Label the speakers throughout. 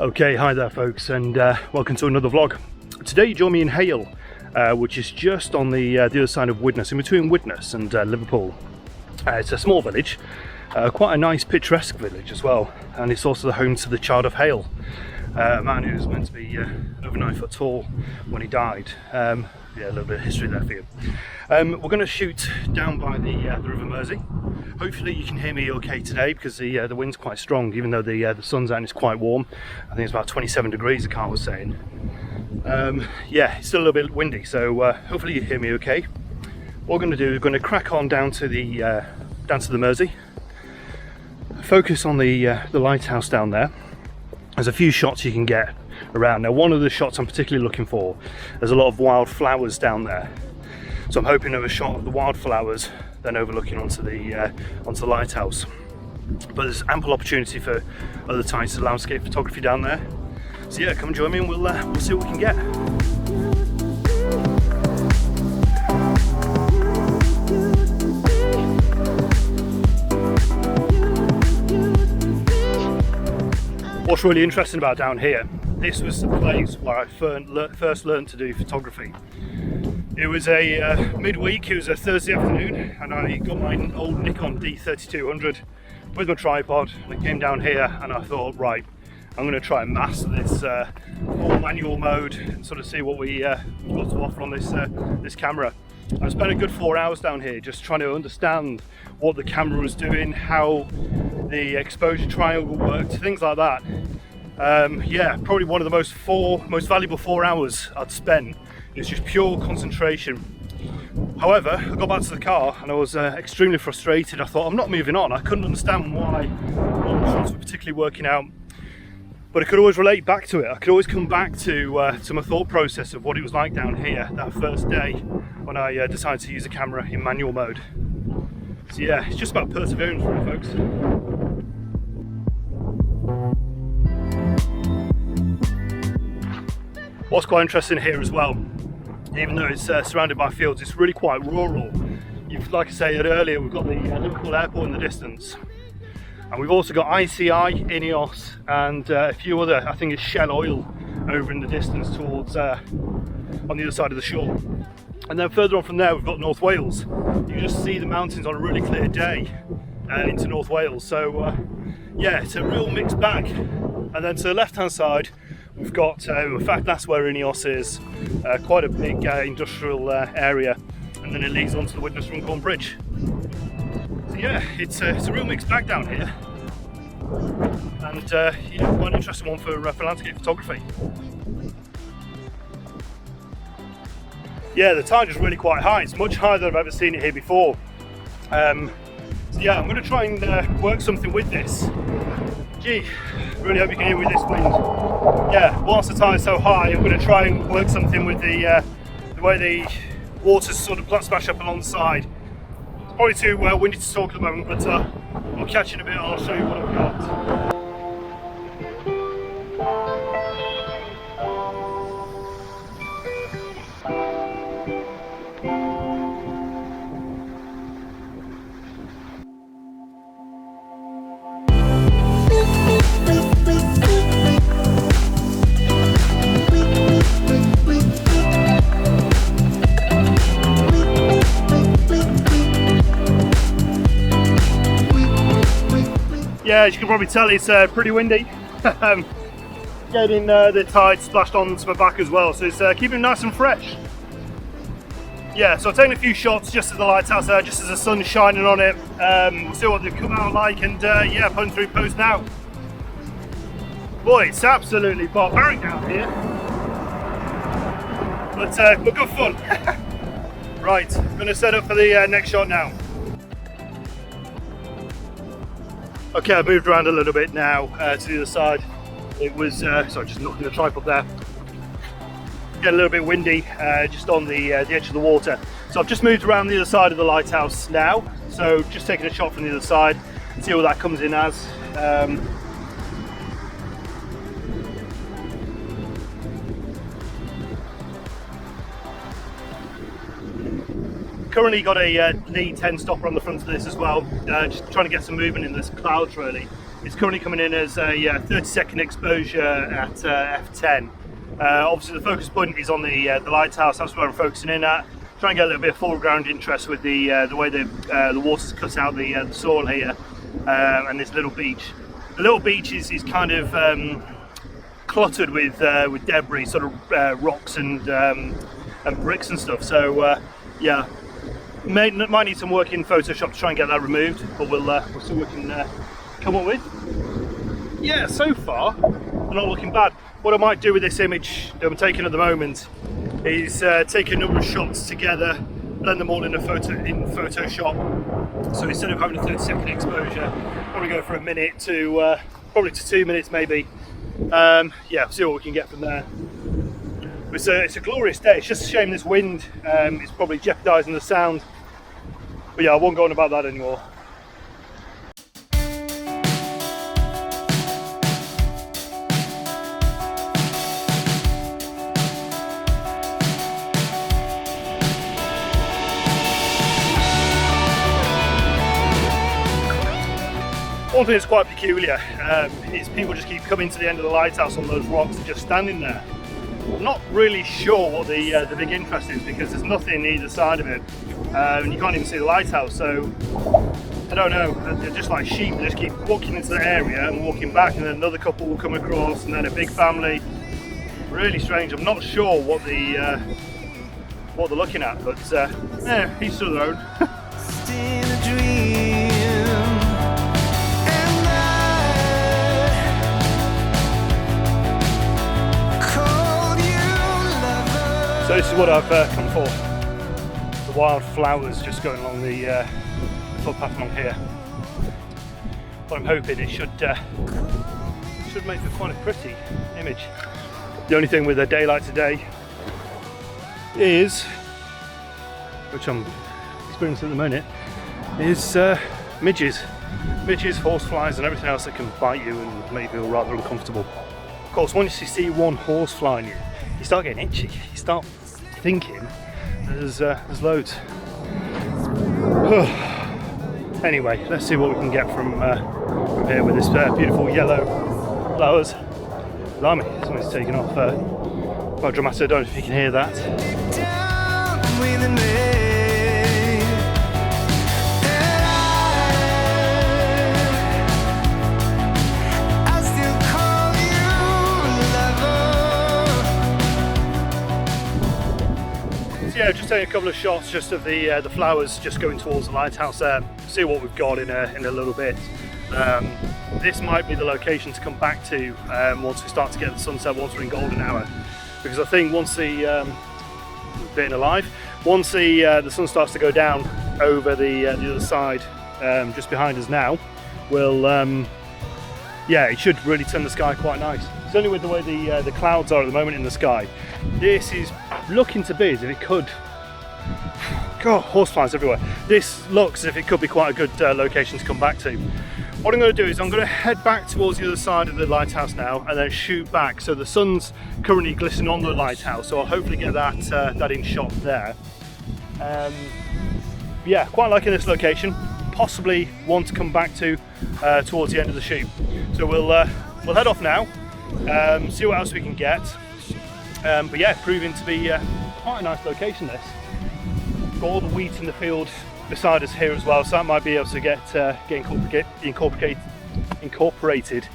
Speaker 1: Okay, hi there folks, and welcome to another vlog. Today you join me in Hale, which is just on the other side of Widnes, in between Widnes and Liverpool. It's a small village, quite a nice picturesque village as well, and it's also the home to the Child of Hale, a man who was meant to be over 9 foot tall when he died. Yeah, a little bit of history there for you. We're going to shoot down by the River Mersey. Hopefully you can hear me okay today, because the wind's quite strong, even though the sun's out and it's quite warm. I think it's about 27 degrees, the car was saying. Yeah, it's still a little bit windy, so hopefully you hear me okay. What we're going to do is we're going to crack on down to the Mersey, focus on the lighthouse down there. There's a few shots you can get around. Now, one of the shots I'm particularly looking for, there's a lot of wildflowers down there, so I'm hoping of a shot of the wildflowers then overlooking onto the lighthouse. But there's ample opportunity for other types of landscape photography down there. So yeah, come and join me and we'll see what we can get. What's really interesting about down here, this was the place where I first learned to do photography. It was a midweek, it was a Thursday afternoon, and I got my old Nikon D3200 with my tripod, and I came down here and I thought, right, I'm going to try and master this all manual mode and sort of see what we got to offer on this camera. I spent a good 4 hours down here just trying to understand what the camera was doing, how the exposure triangle worked, things like that. Yeah, probably one of the most valuable 4 hours I'd spent. It's just pure concentration. However, I got back to the car and I was extremely frustrated. I thought, I'm not moving on. I couldn't understand why all the shots were particularly working out, but I could always relate back to it. I could always come back to my thought process of what it was like down here that first day when I decided to use a camera in manual mode. So yeah, it's just about perseverance, really, folks. What's quite interesting here as well, even though it's surrounded by fields, it's really quite rural. Like I said earlier, we've got the Liverpool airport in the distance, and we've also got ICI, INEOS, and a few other, I think it's Shell Oil, over in the distance towards on the other side of the shore. And then further on from there, we've got North Wales. You can just see the mountains on a really clear day into North Wales. So yeah, it's a real mixed bag. And then to the left hand side, we've got, in fact that's where INEOS is, quite a big industrial area, and then it leads onto the Widnes Runcorn Bridge. So yeah, it's a real mixed bag down here, and yeah, quite an interesting one for landscape photography. Yeah, the tide is really quite high. It's much higher than I've ever seen it here before. So yeah, I'm going to try and work something with this. Gee, really hope you can hear me with this wind. Yeah, whilst the tide is so high, I'm going to try and work something with the way the water's sort of splash up alongside. It's probably too windy to talk at the moment, but I'll catch you in a bit and I'll show you what I've got. Yeah, as you can probably tell, it's pretty windy. Getting the tide splashed onto my back as well, so it's keeping it nice and fresh. Yeah, so I've taken a few shots just at the lighthouse there, just as the sun's shining on it. We'll see what they've come out like, and yeah, putting through post now. Boy, it's absolutely barbaric down here, but good fun. Right, I'm going to set up for the next shot now. Okay, I moved around a little bit now to the other side. It was, sorry, just knocking the tripod there. Getting a little bit windy just on the edge of the water. So I've just moved around the other side of the lighthouse now. So just taking a shot from the other side, see what that comes in as. Currently got a Lee 10 stopper on the front of this as well, just trying to get some movement in this clouds really. It's currently coming in as a 30-second exposure at f10. Obviously the focus point is on the lighthouse. That's where I'm focusing in at. Trying to get a little bit of foreground interest with the way the water's cut out the soil here, and this little beach. The little beach is kind of cluttered with debris, sort of rocks and bricks and stuff. So yeah, might need some work in Photoshop to try and get that removed, but we'll see what we can come up with. Yeah, so far I'm not looking bad. What I might do with this image that I'm taking at the moment is take a number of shots together, blend them all in Photoshop. So instead of having a 30-second exposure, probably go for a minute to probably to 2 minutes maybe. Yeah, see what we can get from there. It's a glorious day. It's just a shame this wind is probably jeopardising the sound. But yeah, I won't go on about that anymore. One thing that's quite peculiar is people just keep coming to the end of the lighthouse on those rocks and just standing there. I'm not really sure what the big interest is, because there's nothing either side of it, and you can't even see the lighthouse. So I don't know. They're just like sheep. They just keep walking into the area and walking back, and then another couple will come across, and then a big family. Really strange. I'm not sure what they're looking at, but yeah, each to their own. So this is what I've come for. The wild flowers just going along the footpath along here. But I'm hoping it should make for quite a pretty image. The only thing with the daylight today is, which I'm experiencing at the moment, is midges, horseflies and everything else that can bite you and make you feel rather uncomfortable. Of course, once you see one horsefly in you, you start getting itchy. You start thinking there's loads. Anyway, let's see what we can get from here with this beautiful yellow flowers. Blimey, something's taken off quite dramatic. I don't know if you can hear that. Yeah, just taking a couple of shots just of the flowers just going towards the lighthouse there. See what we've got in a little bit. This might be the location to come back to once we start to get the sunset, once we're in golden hour, because I think once the being alive, once the sun starts to go down over the other side, just behind us now, we'll yeah, it should really turn the sky quite nice. Certainly with the way the clouds are at the moment in the sky, this is looking to be as if it could. God, horseflies everywhere. This looks as if it could be quite a good location to come back to. What I'm going to do is I'm going to head back towards the other side of the lighthouse now and then shoot back. So the sun's currently glistening on the lighthouse, so I'll hopefully get that in shot there. Yeah, quite liking this location. Possibly one to come back to towards the end of the shoot. So we'll head off now, see what else we can get. But yeah, proving to be quite a nice location this. Got all the wheat in the field beside us here as well, so that might be able to get incorporated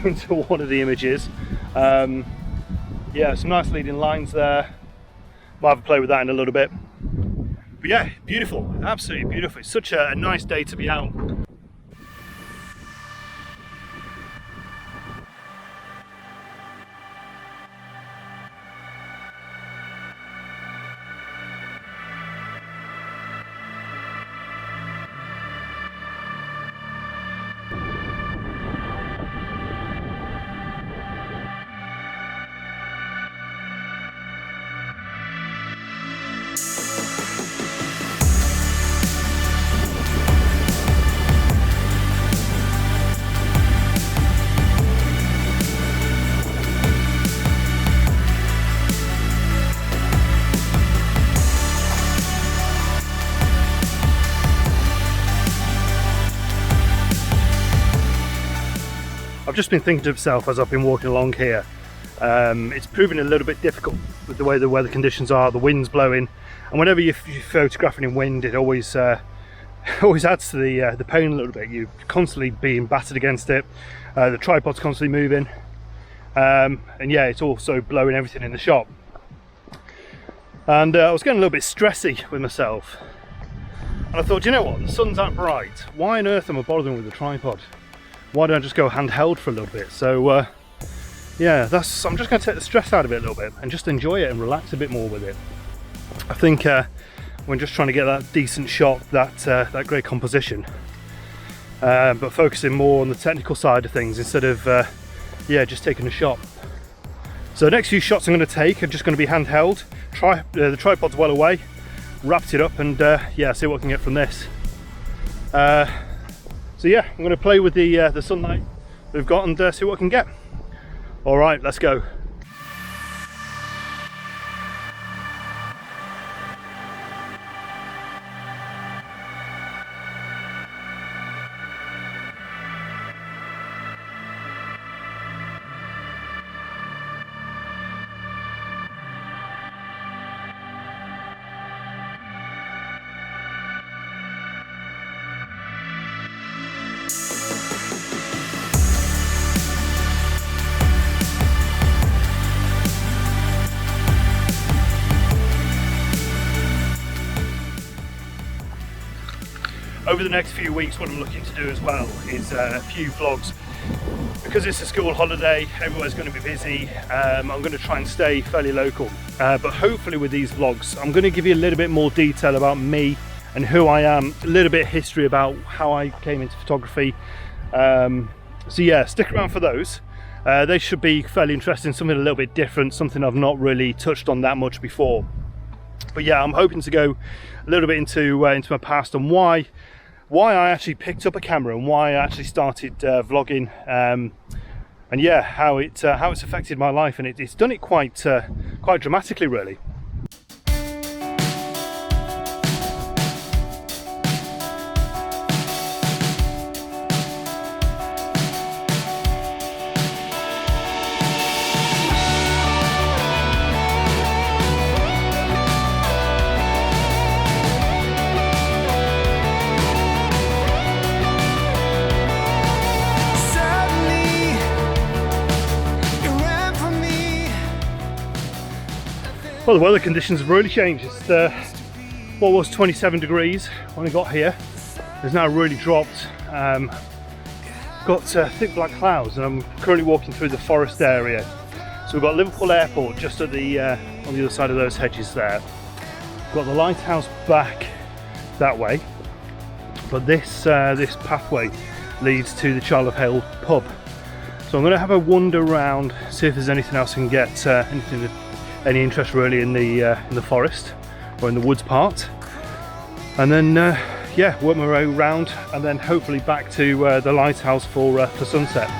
Speaker 1: into one of the images. Yeah, some nice leading lines there. Might have a play with that in a little bit. But yeah, beautiful, absolutely beautiful. It's such a nice day to be out. I've just been thinking to myself as I've been walking along here, it's proving a little bit difficult with the way the weather conditions are, the wind's blowing, and whenever you're photographing in wind, it always adds to the pain a little bit. You're constantly being battered against it, the tripod's constantly moving, and yeah, it's also blowing everything in the shop. And I was getting a little bit stressy with myself, and I thought, you know what, the sun's that bright, why on earth am I bothering with the tripod? Why don't I just go handheld for a little bit? So yeah, I'm just going to take the stress out of it a little bit and just enjoy it and relax a bit more with it. I think when just trying to get that decent shot, that great composition, but focusing more on the technical side of things instead of yeah, just taking a shot. So the next few shots I'm going to take are just going to be handheld. The tripod's well away, wrapped it up, and yeah, see what I can get from this. So yeah, I'm going to play with the sunlight we've got and see what I can get. All right, let's go. Over the next few weeks, what I'm looking to do as well is a few vlogs. Because it's a school holiday, everywhere's going to be busy. I'm going to try and stay fairly local, but hopefully with these vlogs I'm going to give you a little bit more detail about me and who I am, a little bit of history about how I came into photography. So yeah, stick around for those. They should be fairly interesting, something a little bit different, something I've not really touched on that much before. But yeah, I'm hoping to go a little bit into my past and why I actually picked up a camera and why I actually started vlogging, and yeah, how it's affected my life, and it's done it quite dramatically, really. Well, the weather conditions have really changed. It's what was 27 degrees when I got here. It's now really dropped. Got thick black clouds, and I'm currently walking through the forest area. So we've got Liverpool Airport just at the on the other side of those hedges there. We've got the Lighthouse back that way, but this pathway leads to the Child of Hale pub. So I'm going to have a wander around, see if there's anything else I can get, any interest really in the forest or in the woods part, and then yeah, work my way around and then hopefully back to the lighthouse for sunset.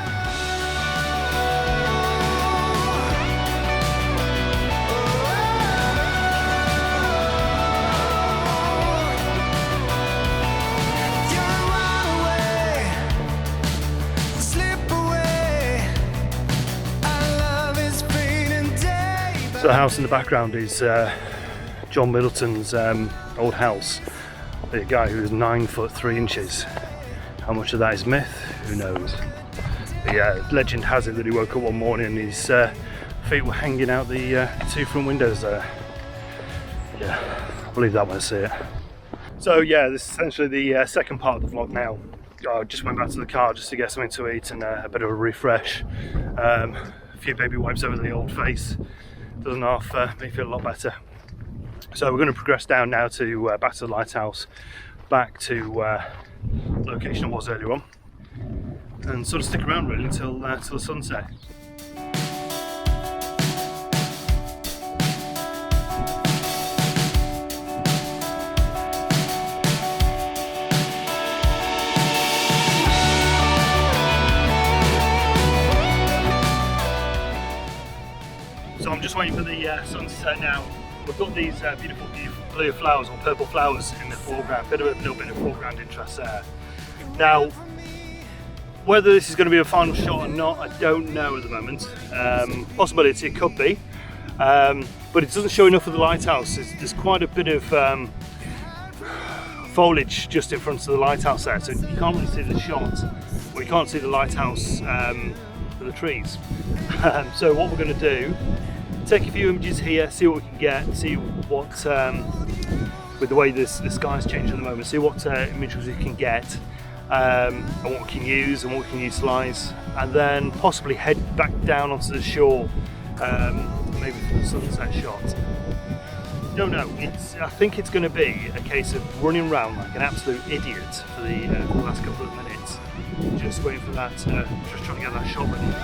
Speaker 1: So the house in the background is John Middleton's old house. The guy who was 9'3". How much of that is myth? Who knows? The legend has it that he woke up one morning and his feet were hanging out the two front windows there. Yeah, I believe that when I see it. So yeah, this is essentially the second part of the vlog now. I just went back to the car just to get something to eat and a bit of a refresh. A few baby wipes over the old face. Doesn't half make me feel a lot better. So we're going to progress down now to back to the lighthouse, back to the location I was earlier on, and sort of stick around really until the sunset. So I'm just waiting for the sun to set now. We've got these beautiful blue flowers or purple flowers in the foreground, a little bit of foreground interest there. Now, Whether this is going to be a final shot or not, I don't know at the moment. Possibility it could be, but it doesn't show enough of the lighthouse. There's quite a bit of foliage just in front of the lighthouse there, so you can't really see the shot, or you can't see the lighthouse for the trees. So what we're going to do, take a few images here, see what we can get, see what, with the way the sky's changed at the moment, see what images we can get, and what we can use and what we can utilise, and then possibly head back down onto the shore, maybe for the sunset shot. Don't know, I think it's going to be a case of running around like an absolute idiot for the last couple of minutes, just waiting for that, just trying to get that shot ready.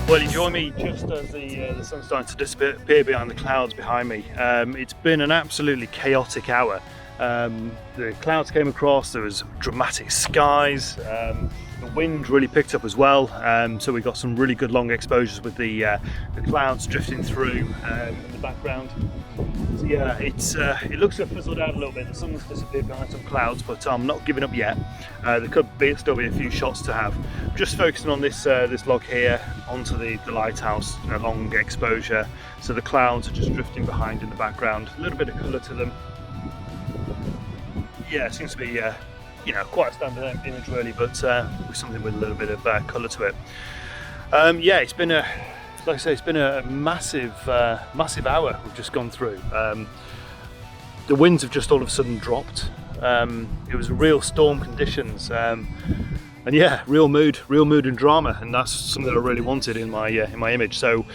Speaker 1: Well, you join me just as the sun's starting to disappear behind the clouds behind me. It's been an absolutely chaotic hour. The clouds came across, there was dramatic skies, the wind really picked up as well, so we got some really good long exposures with the clouds drifting through in the background. So yeah, it looks to have fizzled out a little bit. The sun's disappeared behind some clouds, but I'm not giving up yet. There could still be a few shots to have. I'm just focusing on this log here onto the lighthouse, a long exposure, so the clouds are just drifting behind in the background. A little bit of colour to them. Yeah, it seems to be you know, quite a standard image really, but with something with a little bit of colour to it. Yeah, it's been a, like I say, it's been a massive hour we've just gone through. The winds have just all of a sudden dropped. It was real storm conditions, and yeah, real mood and drama, and that's something that I really wanted in my image. So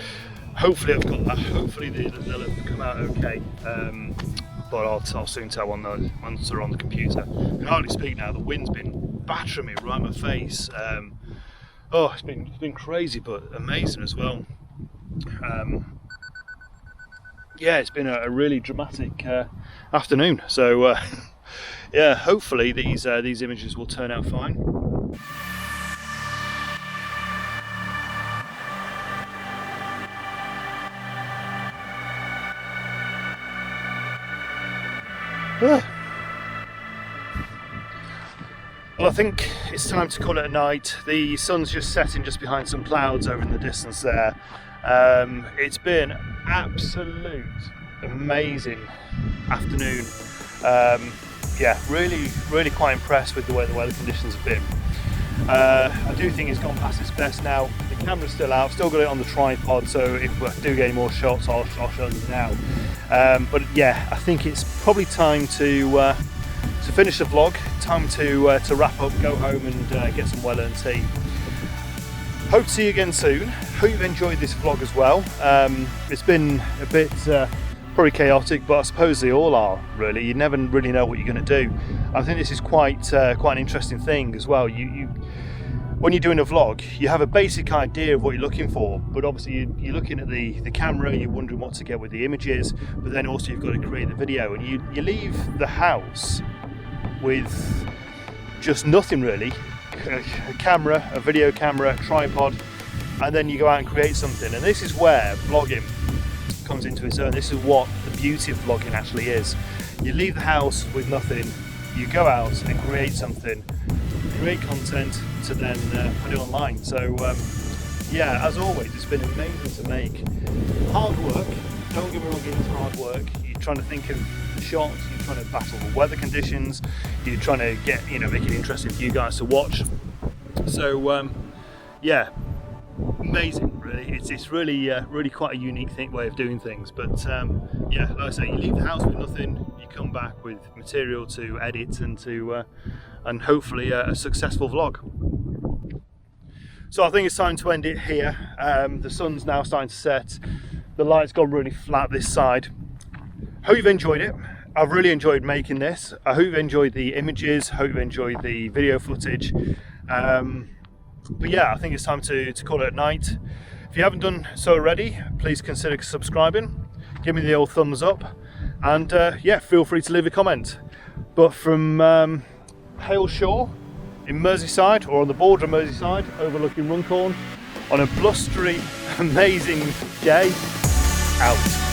Speaker 1: hopefully I've got that. Hopefully they'll have come out okay. But I'll soon tell once they're on the computer. I can hardly speak now. The wind's been battering me right in my face. Oh, it's been crazy, but amazing as well. Yeah, it's been a really dramatic afternoon. So yeah, hopefully these images will turn out fine. Well, I think it's time to call it a night. The sun's just setting just behind some clouds over in the distance there. It's been absolute amazing afternoon. Yeah, really quite impressed with the way the weather conditions have been. I do think it's gone past its best now. The camera's still out, still got it on the tripod, so if I do get any more shots, I'll show them now. But yeah, I think it's probably time to finish the vlog. Time to wrap up, go home and get some well-earned tea. Hope to see you again soon. Hope you've enjoyed this vlog as well. It's been a bit probably chaotic, but I suppose they all are really. You never really know what you're going to do. I think this is quite an interesting thing as well. When you're doing a vlog, you have a basic idea of what you're looking for, but obviously you're looking at the camera, you're wondering what to get with the images, but then also you've got to create the video, and you leave the house with just nothing really. A camera, a video camera, a tripod, and then you go out and create something. And this is where vlogging comes into its own. This is what the beauty of vlogging actually is. You leave the house with nothing, you go out and create something, create content to then put it online. So yeah, as always, it's been amazing to make. Hard work, don't get me wrong, it's hard work. You're trying to think of the shots, you're trying to battle the weather conditions, you're trying to get, make it interesting for you guys to watch. So yeah, amazing really. It's really quite a unique way of doing things. But yeah, like I say, you leave the house with nothing, you come back with material to edit and hopefully a successful vlog. So I think it's time to end it here. The sun's now starting to set. The light's gone really flat this side. Hope you've enjoyed it. I've really enjoyed making this. I hope you've enjoyed the images. Hope you've enjoyed the video footage. But yeah, I think it's time to call it a night. If you haven't done so already, please consider subscribing. Give me the old thumbs up. And yeah, feel free to leave a comment. But from Hale Shore in Merseyside, or on the border of Merseyside, overlooking Runcorn, on a blustery, amazing day, out.